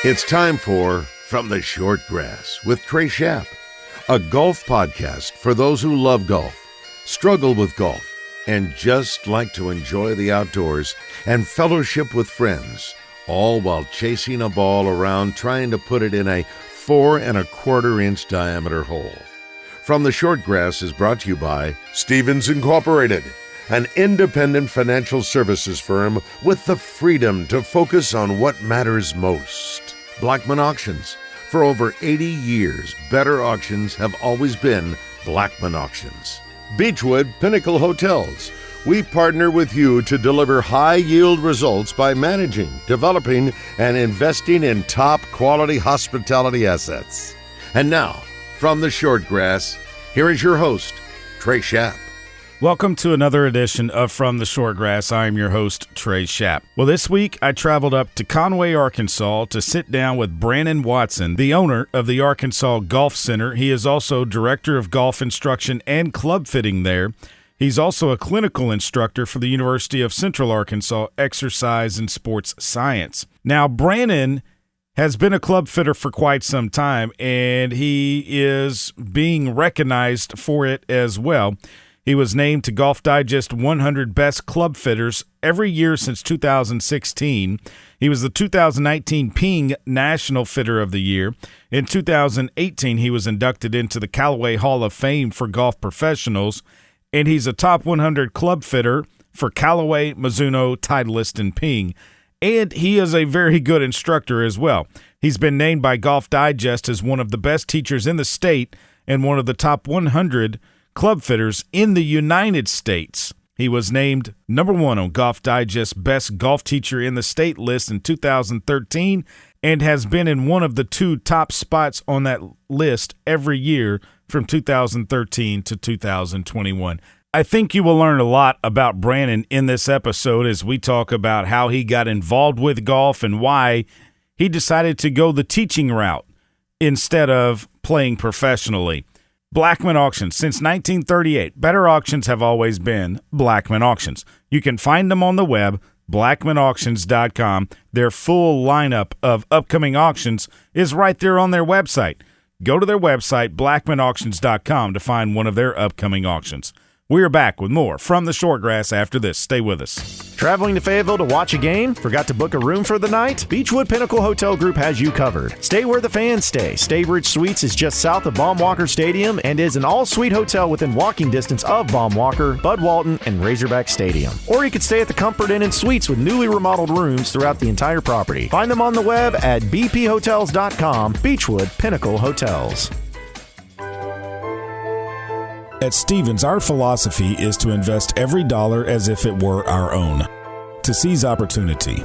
It's time for From the Short Grass with Trey Schaap, a golf podcast for those who love golf, struggle with golf, and just like to enjoy the outdoors and fellowship with friends, all while chasing a ball around trying to put it in a 4 1/4-inch diameter hole. From the Short Grass is brought to you by Stevens Incorporated, an independent financial services firm with the freedom to focus on what matters most. Blackman Auctions. For over 80 years, better auctions have always been Blackman Auctions. Beechwood Pinnacle Hotels. We partner with you to deliver high-yield results by managing, developing, and investing in top-quality hospitality assets. And now, from the Short Grass, here is your host, Trey Schaap. Welcome to another edition of From the Short Grass. I am your host, Trey Schaap. Well, this week I traveled up to Conway, Arkansas to sit down with Brannon Watson, the owner of the Arkansas Golf Center. He is also director of golf instruction and club fitting there. He's also a clinical instructor for the University of Central Arkansas Exercise and Sports Science. Now, Brannon has been a club fitter for quite some time, and he is being recognized for it as well. He was named to Golf Digest 100 Best Club Fitters every year since 2016. He was the 2019 Ping National Fitter of the Year. In 2018, he was inducted into the Callaway Hall of Fame for golf professionals, and he's a top 100 club fitter for Callaway, Mizuno, Titleist, and Ping. And he is a very good instructor as well. He's been named by Golf Digest as one of the best teachers in the state and one of the top 100 club fitters in the United States. He was named number 1 on Golf Digest's Best Golf Teacher in the State list in 2013 and has been in one of the 2 top spots on that list every year from 2013 to 2021. I think you will learn a lot about Brannon in this episode as we talk about how he got involved with golf and why he decided to go the teaching route instead of playing professionally. Blackman Auctions. Since 1938, better auctions have always been Blackman Auctions. You can find them on the web, blackmanauctions.com. Their full lineup of upcoming auctions is right there on their website. Go to their website, blackmanauctions.com, to find one of their upcoming auctions. We are back with more From the Short Grass after this. Stay with us. Traveling to Fayetteville to watch a game? Forgot to book a room for the night? Beechwood Pinnacle Hotel Group has you covered. Stay where the fans stay. Staybridge Suites is just south of Baum-Walker Stadium and is an all-suite hotel within walking distance of Baum-Walker, Bud Walton, and Razorback Stadium. Or you could stay at the Comfort Inn and Suites with newly remodeled rooms throughout the entire property. Find them on the web at bphotels.com. Beechwood Pinnacle Hotels. At Stevens, our philosophy is to invest every dollar as if it were our own, to seize opportunity,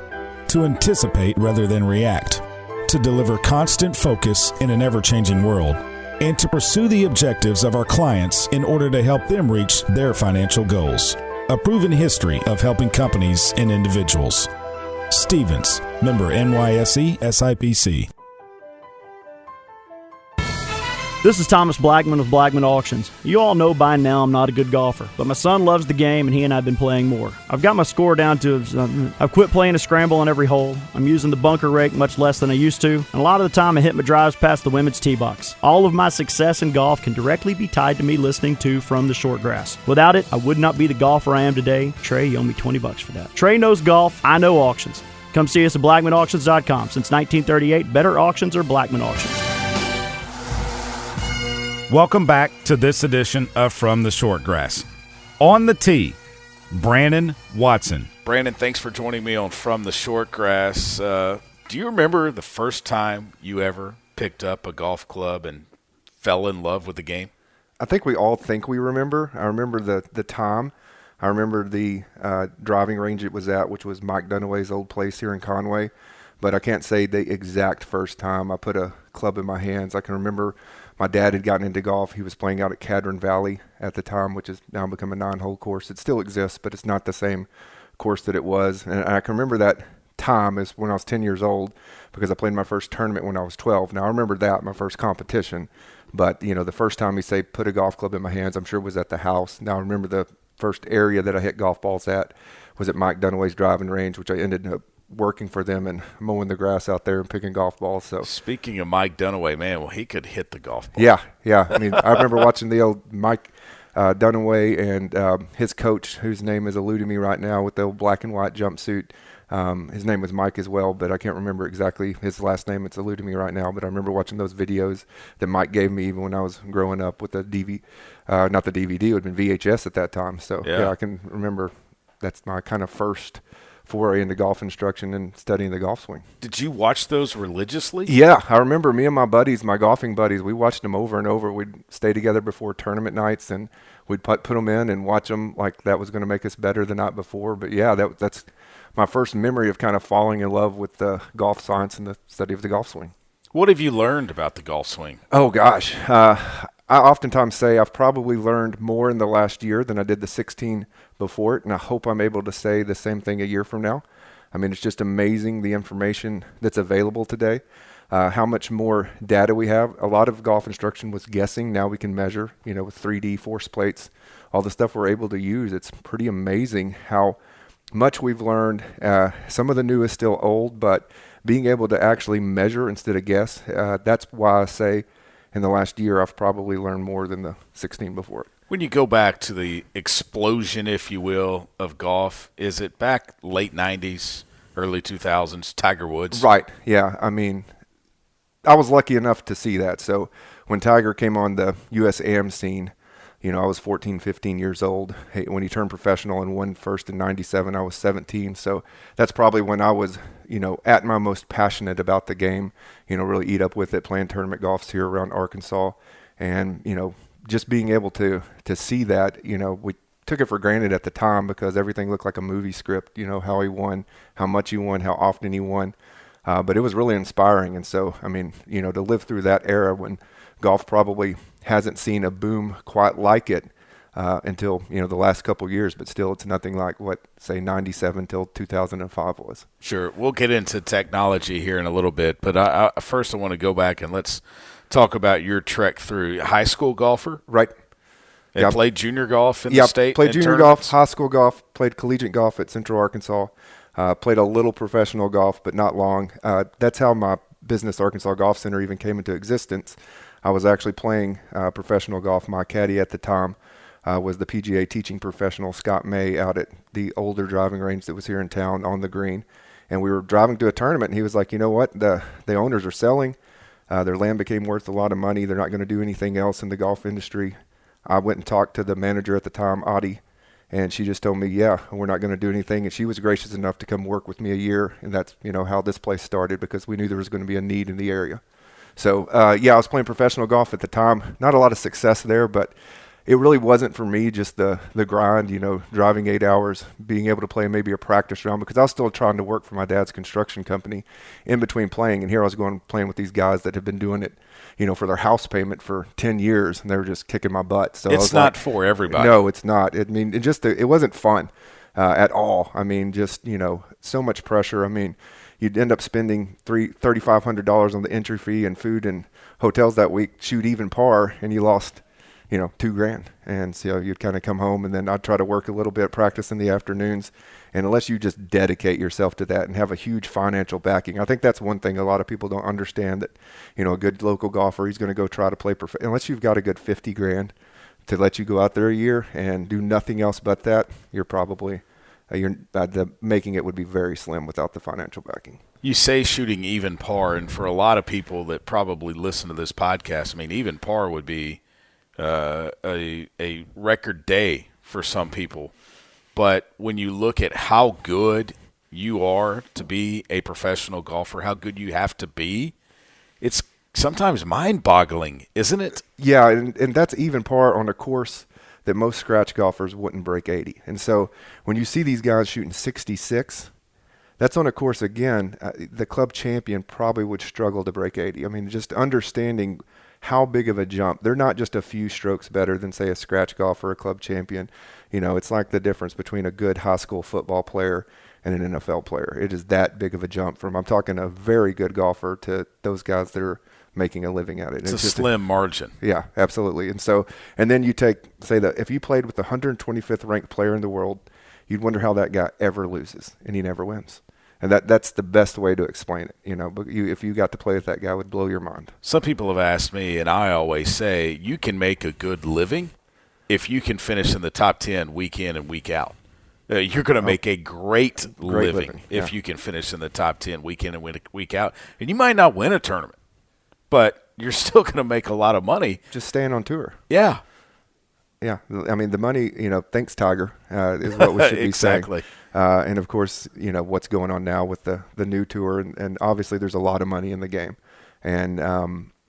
to anticipate rather than react, to deliver constant focus in an ever-changing world, and to pursue the objectives of our clients in order to help them reach their financial goals. A proven history of helping companies and individuals. Stevens, member NYSE, SIPC. This is Thomas Blackman with Blackman Auctions. You all know by now I'm not a good golfer, but my son loves the game and he and I have been playing more. I've got my score down to, I've quit playing a scramble on every hole. I'm using the bunker rake much less than I used to, and a lot of the time I hit my drives past the women's tee box. All of my success in golf can directly be tied to me listening to From the Short Grass. Without it, I would not be the golfer I am today. Trey, you owe me $20 for that. Trey knows golf, I know auctions. Come see us at blackmanauctions.com. Since 1938, better auctions are Blackman Auctions. Welcome back to this edition of From the Short Grass. On the tee, Brannon Watson. Brannon, thanks for joining me on From the Short Grass. Do you remember the first time you ever picked up a golf club and fell in love with the game? I think we all think we remember. I remember the time. I remember the driving range it was at, which was Mike Dunaway's old place here in Conway. But I can't say the exact first time I put a club in my hands. I can remember my dad had gotten into golf. He was playing out at Cadron Valley at the time, which has now become a 9-hole course. It still exists, but it's not the same course that it was. And I can remember that time is when I was 10 years old because I played my first tournament when I was 12. Now, I remember that, my first competition. But, you know, the first time you say put a golf club in my hands, I'm sure it was at the house. Now, I remember the first area that I hit golf balls at was at Mike Dunaway's driving range, which I ended up working for them and mowing the grass out there and picking golf balls. So speaking of Mike Dunaway, man, well, he could hit the golf ball. Yeah. I mean, I remember watching the old Mike Dunaway and his coach, whose name is eluding me right now, with the old black and white jumpsuit. His name was Mike as well, but I can't remember exactly his last name. It's eluding me right now, but I remember watching those videos that Mike gave me even when I was growing up with the not the DVD, it would have been VHS at that time. So yeah, I can remember that's my kind of first foray into golf instruction and studying the golf swing. Did you watch those religiously? Yeah, I remember me and my buddies, my golfing buddies, we watched them over and over. We'd stay together before tournament nights, and we'd put them in and watch them like that was going to make us better the night before. But yeah, that's my first memory of kind of falling in love with the golf science and the study of the golf swing. What have you learned about the golf swing? Oh, gosh. I oftentimes say I've probably learned more in the last year than I did the 16 before it, and I hope I'm able to say the same thing a year from now. I mean, it's just amazing the information that's available today, how much more data we have. A lot of golf instruction was guessing. Now we can measure, with 3D force plates, all the stuff we're able to use. It's pretty amazing how much we've learned. Some of the new is still old, but being able to actually measure instead of guess, that's why I say in the last year I've probably learned more than the 16 before it. When you go back to the explosion, if you will, of golf, is it back late 90s, early 2000s, Tiger Woods? Right, yeah. I mean, I was lucky enough to see that. So when Tiger came on the U.S. AM scene, I was 14, 15 years old. Hey, when he turned professional and won first in 97, I was 17. So that's probably when I was, at my most passionate about the game, really eat up with it, playing tournament golfs here around Arkansas. And, just being able to see that, we took it for granted at the time because everything looked like a movie script, how he won, how much he won, how often he won. But it was really inspiring. And so, I mean, to live through that era when golf probably hasn't seen a boom quite like it until, the last couple of years, but still it's nothing like what, say, 97 till 2005 was. Sure. We'll get into technology here in a little bit, but first I want to go back and let's talk about your trek through high school golfer. Right. And played junior golf in the state? Played junior golf, high school golf, played collegiate golf at Central Arkansas, played a little professional golf, but not long. That's how my business, Arkansas Golf Center, even came into existence. I was actually playing professional golf. My caddy at the time was the PGA teaching professional Scott May out at the older driving range that was here in town on the green. And we were driving to a tournament, and he was like, you know what, the owners are selling. Their land became worth a lot of money. They're not going to do anything else in the golf industry. I went and talked to the manager at the time, Audie, and she just told me, yeah, we're not going to do anything. And she was gracious enough to come work with me a year, and that's, how this place started because we knew there was going to be a need in the area. So, I was playing professional golf at the time. Not a lot of success there, but it really wasn't for me, just the grind, driving 8 hours, being able to play maybe a practice round because I was still trying to work for my dad's construction company in between playing. And here I was playing with these guys that have been doing it, for their house payment for 10 years, and they were just kicking my butt. So it's not for everybody. No, it's not. I mean, it wasn't fun at all. I mean, just, so much pressure. I mean, you'd end up spending $3,500 on the entry fee and food and hotels that week, shoot even par, and you lost $2,000. And so you'd kind of come home, and then I'd try to work a little bit, practice in the afternoons. And unless you just dedicate yourself to that and have a huge financial backing, I think that's one thing a lot of people don't understand, that, a good local golfer, he's going to go try to play unless you've got a good $50,000 to let you go out there a year and do nothing else but that, you're probably, the making it would be very slim without the financial backing. You say shooting even par, and for a lot of people that probably listen to this podcast, I mean, even par would be a record day for some people. But when you look at how good you are to be a professional golfer, how good you have to be, it's sometimes mind-boggling, isn't it? Yeah, and that's even par on a course that most scratch golfers wouldn't break 80. And so when you see these guys shooting 66, that's on a course, again, the club champion probably would struggle to break 80. I mean, just understanding how big of a jump. They're not just a few strokes better than, say, a scratch golfer, a club champion. It's like the difference between a good high school football player and an NFL player. It is that big of a jump from, I'm talking a very good golfer, to those guys that are making a living at it. It's a slim margin. Yeah, absolutely. And then you take, say, that if you played with the 125th ranked player in the world, you'd wonder how that guy ever loses, and he never wins. And that's the best way to explain it. But if you got to play with that guy, it would blow your mind. Some people have asked me, and I always say, you can make a good living if you can finish in the top 10 week in and week out. You're going to make a great living if you can finish in the top 10 week in and week out. And you might not win a tournament, but you're still going to make a lot of money. Just staying on tour. Yeah. Yeah. I mean, the money, thanks, Tiger, is what we should be exactly. saying. And, of course, what's going on now with the new tour. And obviously there's a lot of money in the game. And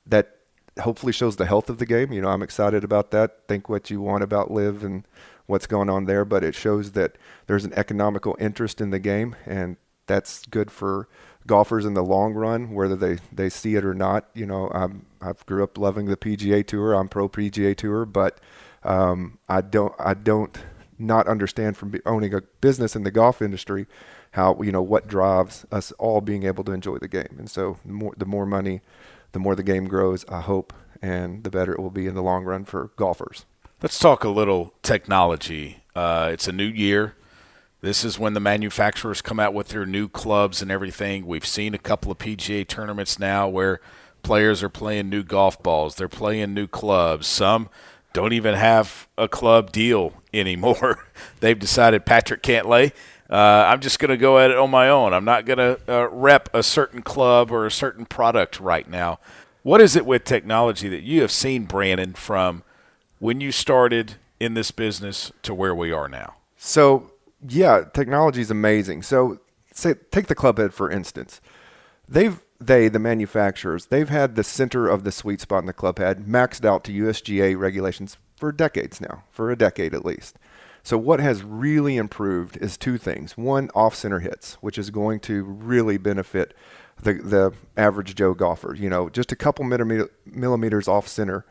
that hopefully shows the health of the game. I'm excited about that. Think what you want about LIV and what's going on there, but it shows that there's an economical interest in the game, and that's good for golfers in the long run, whether they see it or not. I grew up loving the PGA Tour. I'm pro PGA Tour, but I don't not understand from owning a business in the golf industry how what drives us all being able to enjoy the game. And so the more money, the more the game grows, I hope, and the better it will be in the long run for golfers. Let's talk a little technology. It's a new year. This is when the manufacturers come out with their new clubs and everything. We've seen a couple of PGA tournaments now where players are playing new golf balls. They're playing new clubs. Some don't even have a club deal anymore. They've decided Patrick Cantlay, I'm just going to go at it on my own. I'm not going to rep a certain club or a certain product right now. What is it with technology that you have seen, Brannon, from when you started in this business to where we are now? So, yeah, technology is amazing. So, take the club head, for instance. The manufacturers, they've had the center of the sweet spot in the club head maxed out to USGA regulations for decades now, for a decade at least. So what has really improved is two things. One, off-center hits, which is going to really benefit the average Joe golfer. Just a couple millimeters off-center,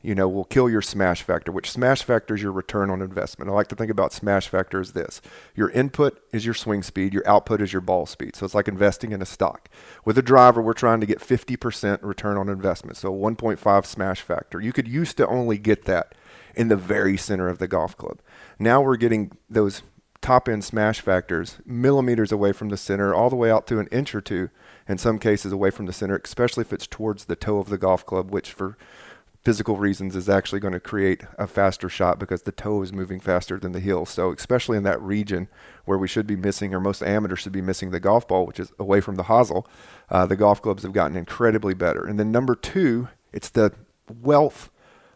will kill your smash factor, which smash factor is your return on investment. I like to think about smash factor as this. Your input is your swing speed. Your output is your ball speed. So it's like investing in a stock. With a driver, we're trying to get 50% return on investment, so 1.5 smash factor. You could used to only get that in the very center of the golf club. Now we're getting those top-end smash factors millimeters away from the center, all the way out to an inch or two, in some cases away from the center, especially if it's towards the toe of the golf club, which for physical reasons is actually going to create a faster shot because the toe is moving faster than the heel. So especially in that region where we should be missing, or most amateurs should be missing, the golf ball, which is away from the hosel, the golf clubs have gotten incredibly better. And then number two, it's the wealth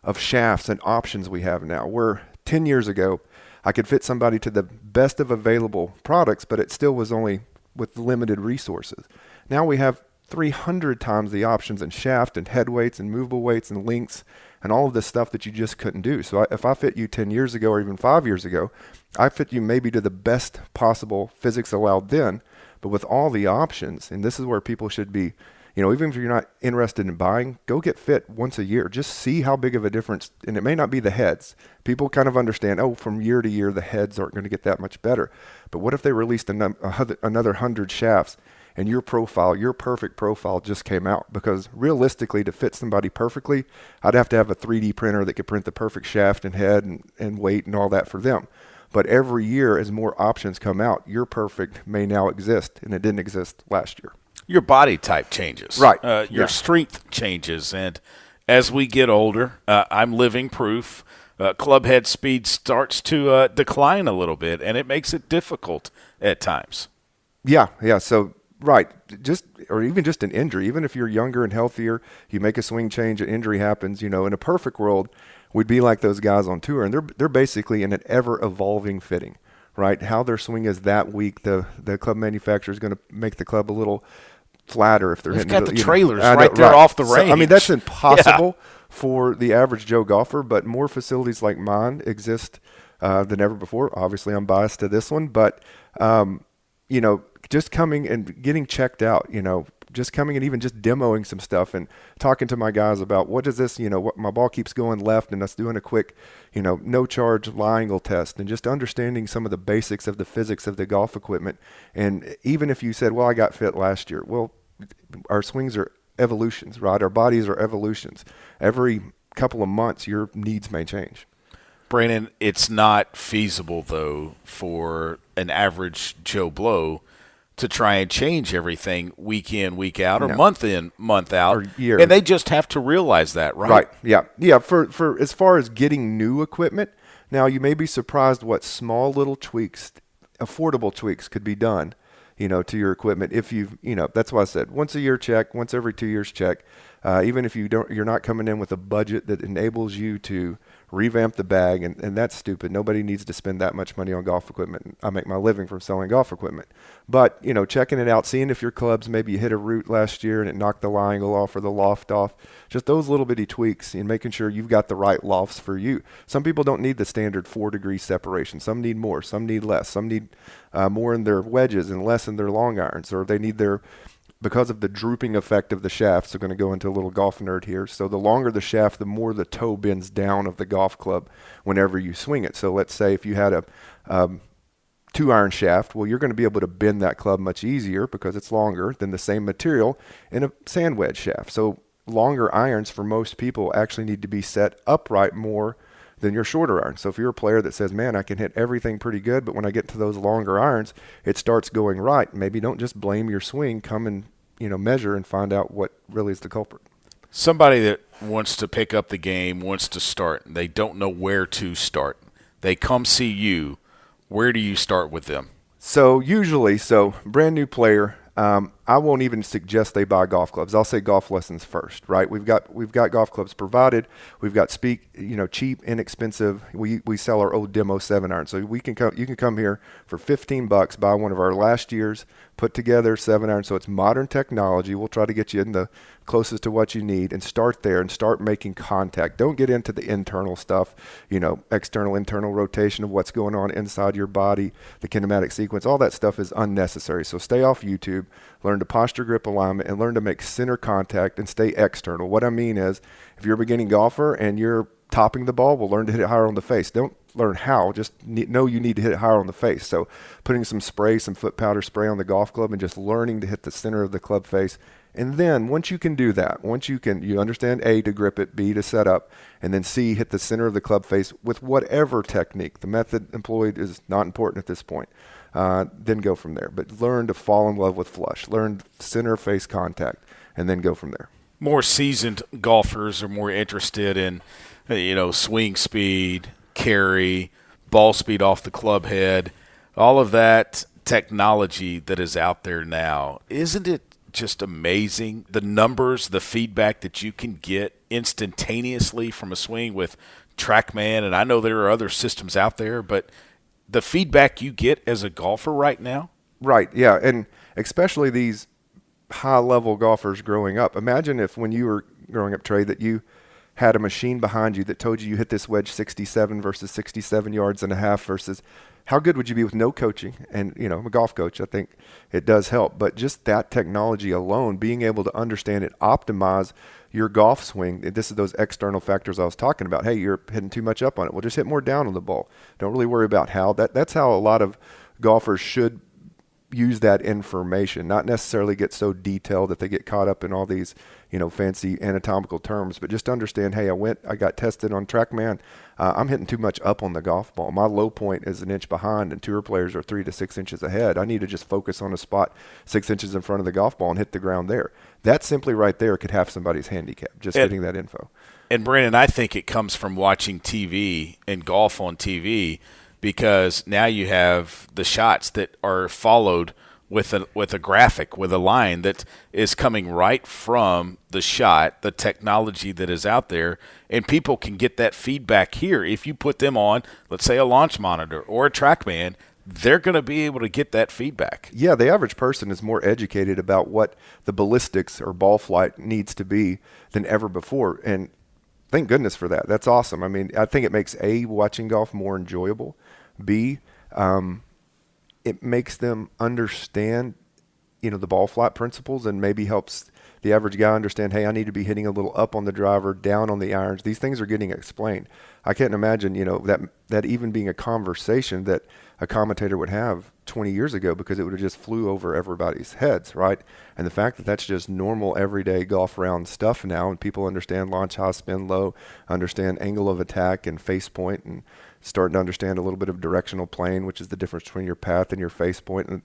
of shafts and options we have now. Where 10 years ago, I could fit somebody to the best of available products, but it still was only with limited resources. Now we have 300 times the options in shaft and head weights and movable weights and links and all of this stuff that you just couldn't do. So if I fit you 10 years ago or even 5 years ago, I fit you maybe to the best possible physics allowed then, but with all the options. And this is where people should be, even if you're not interested in buying, go get fit once a year. Just see how big of a difference. And it may not be the heads. People kind of understand, from year to year, the heads aren't going to get that much better. But what if they released another 100 shafts and your perfect profile just came out? Because realistically, to fit somebody perfectly, I'd have to have a 3D printer that could print the perfect shaft and head and weight and all that for them. But every year, as more options come out, your perfect may now exist, and it didn't exist last year. Your body type changes. Right. Your strength changes. And as we get older, I'm living proof, club head speed starts to decline a little bit, and it makes it difficult at times. Yeah. So, right. Even just an injury. Even if you're younger and healthier, you make a swing change, an injury happens. In a perfect world, we'd be like those guys on tour, and they're basically in an ever-evolving fitting, right? How their swing is that week, the club manufacturer is going to make the club a little flatter if they're They've hitting got the trailers right there off the range. So, that's impossible for the average Joe golfer, but more facilities like mine exist than ever before. Obviously, I'm biased to this one, but just coming and getting checked out, just coming and even just demoing some stuff and talking to my guys about what is this, what my ball keeps going left, and us doing a quick, no charge lie angle test, and just understanding some of the basics of the physics of the golf equipment. And even if you said, well, I got fit last year, well, our swings are evolutions, right? Our bodies are evolutions. Every couple of months, your needs may change. Brannon, it's not feasible, though, for an average Joe Blow to try and change everything week in, week out, or No. month in, month out. Or year. And they just have to realize that, right? Right. Yeah. Yeah. For as far as getting new equipment, now you may be surprised what small little tweaks, affordable tweaks could be done, to your equipment. If that's why I said once a year check, once every 2 years check. Even if you're not coming in with a budget that enables you to revamp the bag, and that's stupid. Nobody needs to spend that much money on golf equipment. I make my living from selling golf equipment. But, checking it out, seeing if your clubs, maybe you hit a root last year and it knocked the lie angle off or the loft off, just those little bitty tweaks and making sure you've got the right lofts for you. Some people don't need the standard 4-degree separation. Some need more, some need less. Some need more in their wedges and less in their long irons, or they need because of the drooping effect of the shafts. So going to go into a little golf nerd here. So the longer the shaft, the more the toe bends down of the golf club whenever you swing it. So let's say if you had a 2-iron shaft, well, you're going to be able to bend that club much easier because it's longer than the same material in a sand wedge shaft. So longer irons for most people actually need to be set upright more than your shorter irons. So if you're a player that says, man, I can hit everything pretty good, but when I get to those longer irons, it starts going right. Maybe don't just blame your swing. Come and measure and find out what really is the culprit. Somebody that wants to pick up the game, wants to start, they don't know where to start. They come see you. Where do you start with them? So usually, brand new player, I won't even suggest they buy golf clubs. I'll say golf lessons first, right? We've got golf clubs provided. We've got cheap, inexpensive. We sell our old demo 7-iron. So you can come here for $15, buy one of our last year's put together 7-iron. So it's modern technology. We'll try to get you in the closest to what you need and start there and start making contact. Don't get into the internal stuff, external, internal rotation of what's going on inside your body, the kinematic sequence. All that stuff is unnecessary. So stay off YouTube, learn to posture, grip, alignment, and learn to make center contact and stay external. What I mean is, if you're a beginning golfer and you're topping the ball, well, learn to hit it higher on the face. Don't learn how, just know you need to hit it higher on the face. So putting some spray, some foot powder spray on the golf club and just learning to hit the center of the club face. And then once you can do that, you understand A, to grip it, B, to set up, and then C, hit the center of the club face with whatever technique. The method employed is not important at this point. Then go from there. But learn to fall in love with flush. Learn center face contact, and then go from there. More seasoned golfers are more interested in, swing speed, carry, ball speed off the club head, all of that technology that is out there now. Isn't it just amazing, the numbers, the feedback that you can get instantaneously from a swing with TrackMan? And I know there are other systems out there, but the feedback you get as a golfer right now? Right, yeah, and especially these high-level golfers growing up. Imagine if when you were growing up, Trey, that you had a machine behind you that told you hit this wedge 67 versus 67 yards and a half versus how good would you be with no coaching? And, I'm a golf coach. I think it does help. But just that technology alone, being able to understand it, optimize your golf swing, this is those external factors I was talking about. Hey, you're hitting too much up on it. Well, just hit more down on the ball. Don't really worry about how. That's how a lot of golfers should use that information, not necessarily get so detailed that they get caught up in all these, fancy anatomical terms, but just understand, hey, I got tested on TrackMan. I'm hitting too much up on the golf ball. My low point is an inch behind, and tour players are 3 to 6 inches ahead. I need to just focus on a spot 6 inches in front of the golf ball and hit the ground there. That simply right there could have somebody's handicap, just getting that info. And Brannon, I think it comes from watching TV and golf on TV, because now you have the shots that are followed with a graphic, with a line that is coming right from the shot, the technology that is out there, and people can get that feedback here. If you put them on, let's say, a launch monitor or a TrackMan, they're going to be able to get that feedback. Yeah, the average person is more educated about what the ballistics or ball flight needs to be than ever before, and thank goodness for that. That's awesome. I mean, I think it makes A, watching golf more enjoyable. B, it makes them understand, the ball flight principles, and maybe helps the average guy understand, hey, I need to be hitting a little up on the driver, down on the irons. These things are getting explained. I can't imagine, that even being a conversation that a commentator would have 20 years ago, because it would have just flew over everybody's heads, right? And the fact that that's just normal everyday golf round stuff now, and people understand launch high, spin low, understand angle of attack and face point, and starting to understand a little bit of directional plane, which is the difference between your path and your face point. And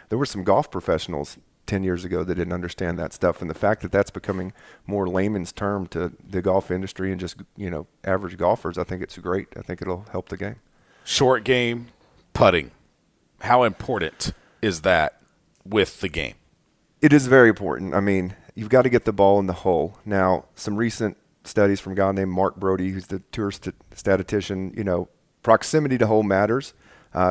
there were some golf professionals 10 years ago that didn't understand that stuff. And the fact that that's becoming more layman's term to the golf industry and just, average golfers, I think it's great. I think it'll help the game. Short game, putting. How important is that with the game? It is very important. I mean, you've got to get the ball in the hole. Now, some recent studies from a guy named Mark Brody, who's the tour statistician, proximity to hole matters.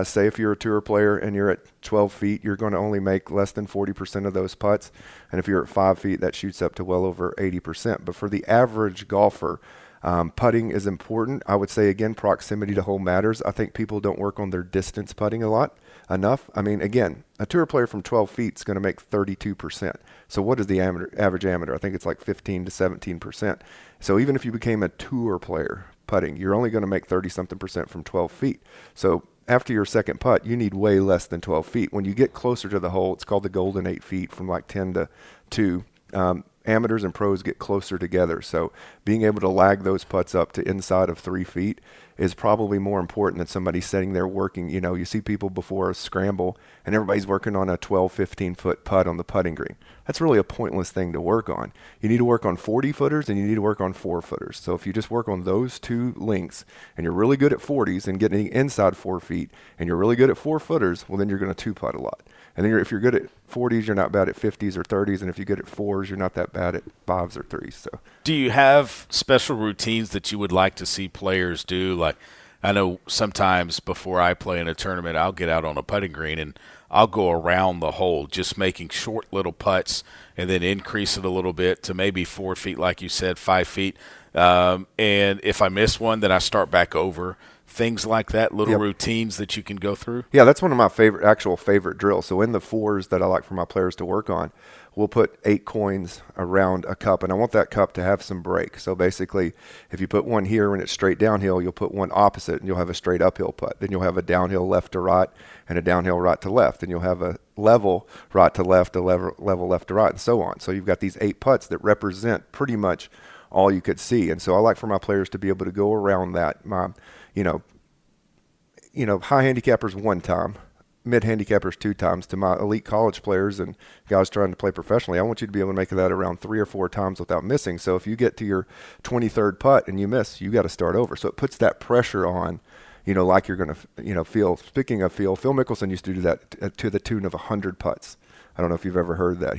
Say if you're a tour player and you're at 12 feet, you're going to only make less than 40% of those putts. And if you're at 5 feet, that shoots up to well over 80%. But for the average golfer, putting is important. I would say, again, proximity to hole matters. I think people don't work on their distance putting enough. I mean, again, a tour player from 12 feet is going to make 32%. So what is the average amateur? I think it's like 15 to 17%. So even if you became a tour player putting, you're only going to make 30-something% from 12 feet. So after your second putt, you need way less than 12 feet. When you get closer to the hole, it's called the golden 8 feet, from like 10 to 2. Amateurs and pros get closer together. So being able to lag those putts up to inside of 3 feet is probably more important than somebody sitting there working. You see people before a scramble and everybody's working on a 12, 15-foot putt on the putting green. That's really a pointless thing to work on. You need to work on 40-footers and you need to work on 4-footers. So if you just work on those two lengths and you're really good at 40s and getting inside 4 feet and you're really good at 4-footers, well, then you're going to two-putt a lot. And then if you're good at 40s, you're not bad at 50s or 30s. And if you're good at 4s, you're not that bad at 5s or 3s. So, do you have special routines that you would like to see players do? Like, I know sometimes before I play in a tournament, I'll get out on a putting green and I'll go around the hole, just making short little putts and then increase it a little bit to maybe 4 feet, like you said, 5 feet. And if I miss one, then I start back over. Things like that, little routines that you can go through? Yeah, that's one of my favorite drills. So in the 4s that I like for my players to work on, we'll put 8 coins around a cup, and I want that cup to have some break. So basically, if you put one here and it's straight downhill, you'll put one opposite, and you'll have a straight uphill putt. Then you'll have a downhill left to right and a downhill right to left. Then you'll have a level right to left, a level left to right, and so on. So you've got these 8 putts that represent pretty much all you could see. And so I like for my players to be able to go around that. High handicappers 1 time, mid handicappers 2 times. To my elite college players and guys trying to play professionally, I want you to be able to make that around 3 or 4 times without missing. So if you get to your 23rd putt and you miss, you got to start over. So it puts that pressure on, like you're going to, feel. Speaking of Phil Mickelson used to do that to the tune of 100 putts. I don't know if you've ever heard that.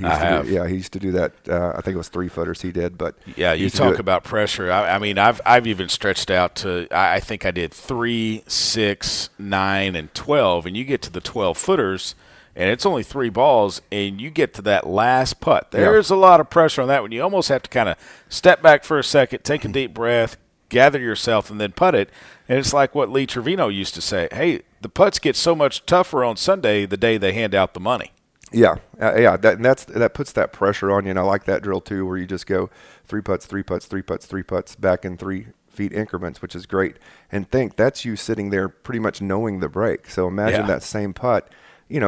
He used to do that. I think it was 3-footers he did. But yeah, you talk about pressure. I mean, I've even stretched out to, I think I did 3, 6, 9, and 12. And you get to the 12-footers, and it's only 3 balls, and you get to that last putt. There's a lot of pressure on that one. You almost have to kind of step back for a second, take a deep breath, gather yourself, and then putt it. And it's like what Lee Trevino used to say, hey, the putts get so much tougher on Sunday the day they hand out the money. Yeah, that puts that pressure on you, and I like that drill too, where you just go 3 putts, 3 putts, 3 putts, 3 putts, back in 3 feet increments, which is great. And that's you sitting there pretty much knowing the break. So imagine that same putt,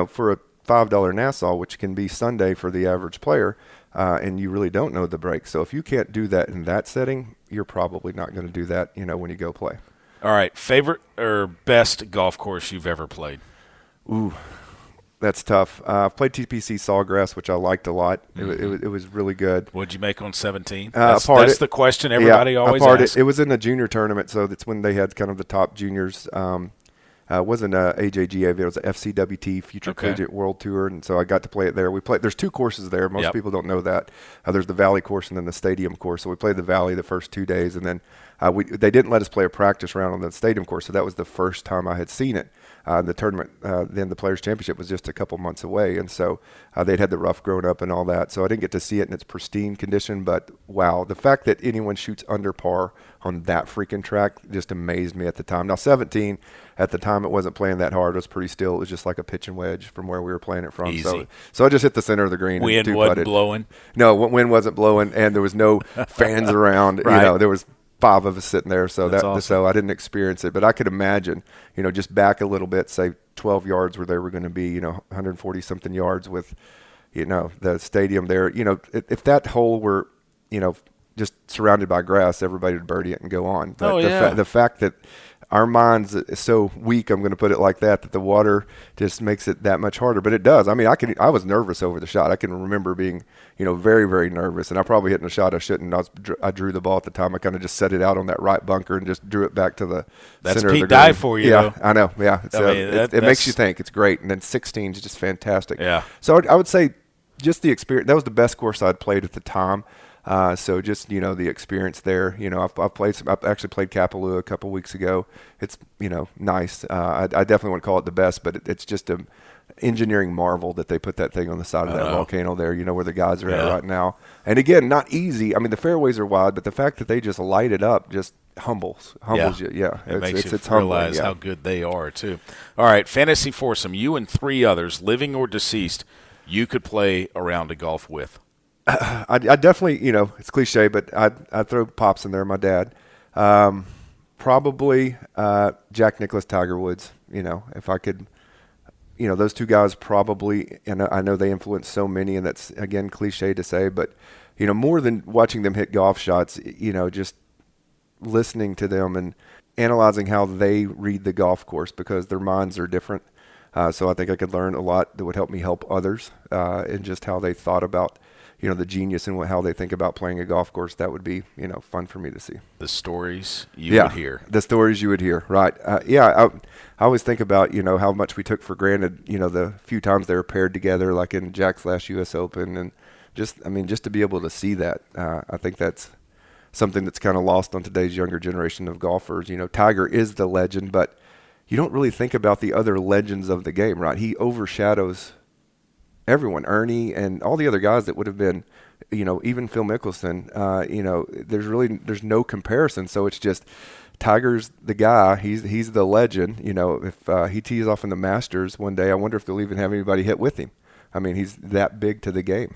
for a $5 Nassau, which can be Sunday for the average player, and you really don't know the break. So if you can't do that in that setting, you're probably not going to do that, when you go play. All right, favorite or best golf course you've ever played? Ooh. That's tough. I've played TPC Sawgrass, which I liked a lot. It was really good. What'd you make on 17? That's the question everybody always asks. It was in a junior tournament, so that's when they had kind of the top juniors. It wasn't a AJGA, it was a FCWT, Future Collegiate World Tour, and so I got to play it there. There's 2 courses there. Most people don't know that. There's the Valley course and then the Stadium course. So we played the Valley the first 2 days, and then they didn't let us play a practice round on the Stadium course, so that was the first time I had seen it. The tournament, then the Players' Championship was just a couple months away, and so they'd had the rough grown up and all that, so I didn't get to see it in its pristine condition, but wow, the fact that anyone shoots under par on that freaking track just amazed me at the time. Now 17, at the time it wasn't playing that hard, it was pretty still, it was just like a pitch and wedge from where we were playing it from. Easy. So I just hit the center of the green. Wind wasn't blowing? No, wind wasn't blowing, and there was no fans around, right. There was 5 of us sitting there, so awesome. So I didn't experience it, but I could imagine, just back a little bit, say 12 yards where they were going to be, 140 something yards with, the stadium there. If that hole were, just surrounded by grass, everybody would birdie it and go on. But the fact that our minds is so weak, I'm going to put it like that the water just makes it that much harder. But it does. I mean, I was nervous over the shot. I can remember being, very, very nervous. And I probably hitting a shot I shouldn't. I drew the ball at the time. I kind of just set it out on that right bunker and just drew it back to the center of the green. That's Pete Dye for you, Yeah, though. I know. Yeah. It makes you think. It's great. And then 16 is just fantastic. Yeah. So I would say just the experience. That was the best course I'd played at the time. So just, the experience there, I've actually played Kapalua a couple weeks ago. It's, nice. I definitely want to call it the best, but it's just a engineering marvel that they put that thing on the side of that volcano there, where the guys are at right now. And again, not easy. I mean, the fairways are wide, but the fact that they just light it up just humbles you. Yeah. It makes you it's realize humbling, how good they are too. All right. Fantasy foursome, you and 3 others, living or deceased, you could play a round of golf with. I definitely, it's cliche, but I'd throw Pops in there, my dad. Probably Jack Nicklaus, Tiger Woods. If I could, those 2 guys probably, and I know they influence so many, and that's, again, cliche to say, but, more than watching them hit golf shots, just listening to them and analyzing how they read the golf course, because their minds are different. So I think I could learn a lot that would help me help others in just how they thought about the genius and how they think about playing a golf course. That would be, fun for me to see. The stories you would hear. The stories you would hear, right. I always think about, how much we took for granted, the few times they were paired together, like in Jack's last U.S. Open. And just to be able to see that, I think that's something that's kind of lost on today's younger generation of golfers. Tiger is the legend, but you don't really think about the other legends of the game, right? He overshadows everyone, Ernie and all the other guys that would have been, even Phil Mickelson, there's no comparison. So it's just Tiger's the guy. He's the legend. If he tees off in the Masters one day, I wonder if they'll even have anybody hit with him. I mean, he's that big to the game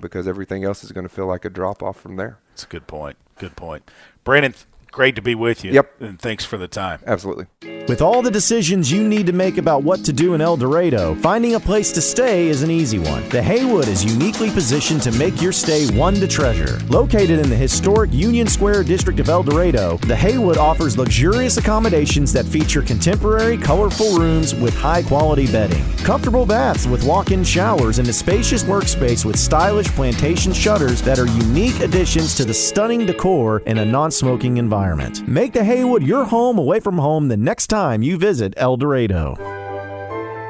because everything else is going to feel like a drop off from there. That's a good point. Good point. Brandon, great to be with you. Yep. And thanks for the time. Absolutely. With all the decisions you need to make about what to do in El Dorado, finding a place to stay is an easy one. The Haywood is uniquely positioned to make your stay one to treasure. Located in the historic Union Square district of El Dorado, the Haywood offers luxurious accommodations that feature contemporary, colorful rooms with high-quality bedding, comfortable baths with walk-in showers, and a spacious workspace with stylish plantation shutters that are unique additions to the stunning decor in a non-smoking environment. Make the Haywood your home away from home the next time you visit El Dorado.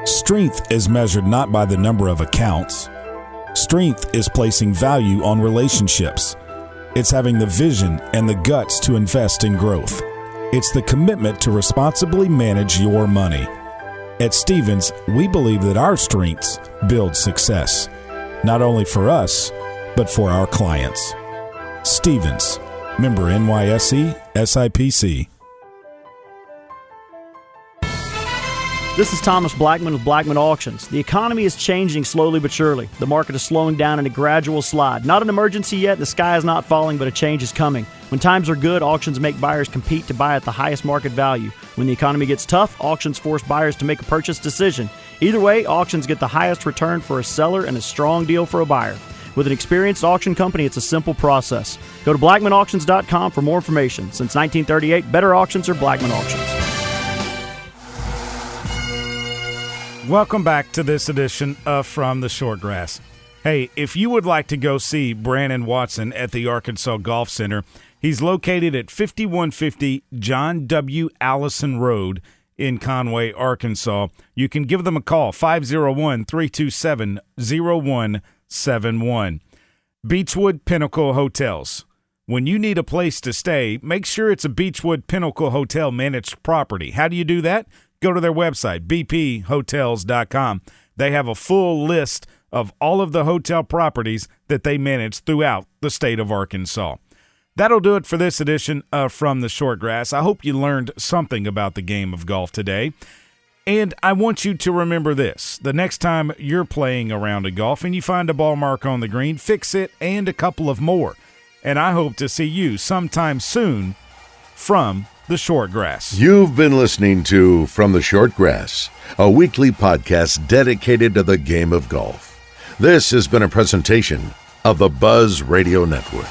Strength is measured not by the number of accounts. Strength is placing value on relationships. It's having the vision and the guts to invest in growth. It's the commitment to responsibly manage your money. At Stephens, we believe that our strengths build success, not only for us, but for our clients. Stephens, member NYSE, SIPC. This is Thomas Blackman with Blackman Auctions. The economy is changing slowly but surely. The market is slowing down in a gradual slide. Not an emergency yet, the sky is not falling, but a change is coming. When times are good, auctions make buyers compete to buy at the highest market value. When the economy gets tough, auctions force buyers to make a purchase decision. Either way, auctions get the highest return for a seller and a strong deal for a buyer. With an experienced auction company, it's a simple process. Go to blackmanauctions.com for more information. Since 1938, better auctions are Blackman Auctions. Welcome back to this edition of From the Shortgrass. Hey, if you would like to go see Brannon Watson at the Arkansas Golf Center, he's located at 5150 John W. Allison Road in Conway, Arkansas. You can give them a call, 501-327-0171. Beechwood Pinnacle Hotels. When you need a place to stay, make sure it's a Beechwood Pinnacle Hotel managed property. How do you do that? Go to their website, bphotels.com. They have a full list of all of the hotel properties that they manage throughout the state of Arkansas. That'll do it for this edition of From the Shortgrass. I hope you learned something about the game of golf today. And I want you to remember this. The next time you're playing a round of golf and you find a ball mark on the green, fix it and a couple of more. And I hope to see you sometime soon from the Shortgrass. You've been listening to From the Shortgrass, a weekly podcast dedicated to the game of golf. This has been a presentation of the Buzz Radio Network.